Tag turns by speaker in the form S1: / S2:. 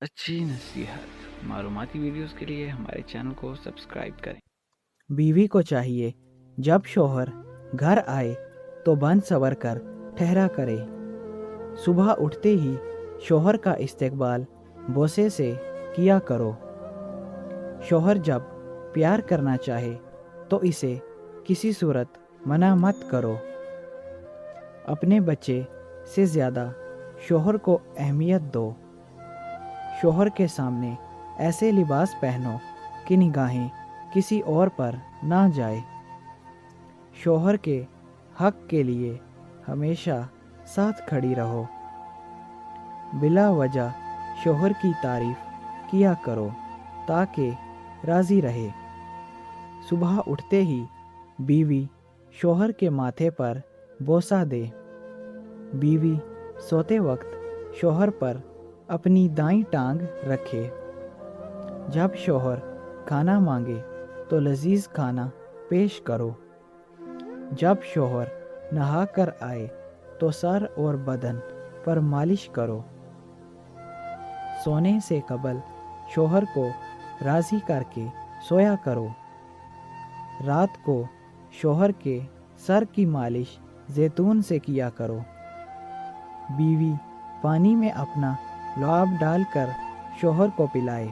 S1: اچھی نصیحت معلوماتی ویڈیوز کے لیے ہمارے چینل کو سبسکرائب کریں۔
S2: بیوی کو چاہیے جب شوہر گھر آئے تو بن سور کر ٹھہرا کرے۔ صبح اٹھتے ہی شوہر کا استقبال بوسے سے کیا کرو۔ شوہر جب پیار کرنا چاہے تو اسے کسی صورت منع مت کرو۔ اپنے بچے سے زیادہ شوہر کو اہمیت دو۔ شوہر کے سامنے ایسے لباس پہنو کہ نگاہیں کسی اور پر نہ جائے۔ شوہر کے حق کے لیے ہمیشہ ساتھ کھڑی رہو۔ بلا وجہ شوہر کی تعریف کیا کرو تاکہ راضی رہے۔ صبح اٹھتے ہی بیوی شوہر کے ماتھے پر بوسہ دے۔ بیوی سوتے وقت شوہر پر اپنی دائیں ٹانگ رکھے۔ جب شوہر کھانا مانگے تو لذیذ کھانا پیش کرو۔ جب شوہر نہا کر آئے تو سر اور بدن پر مالش کرو۔ سونے سے قبل شوہر کو راضی کر کے سویا کرو۔ رات کو شوہر کے سر کی مالش زیتون سے کیا کرو۔ بیوی پانی میں اپنا لعاب ڈال کر شوہر کو پلائے۔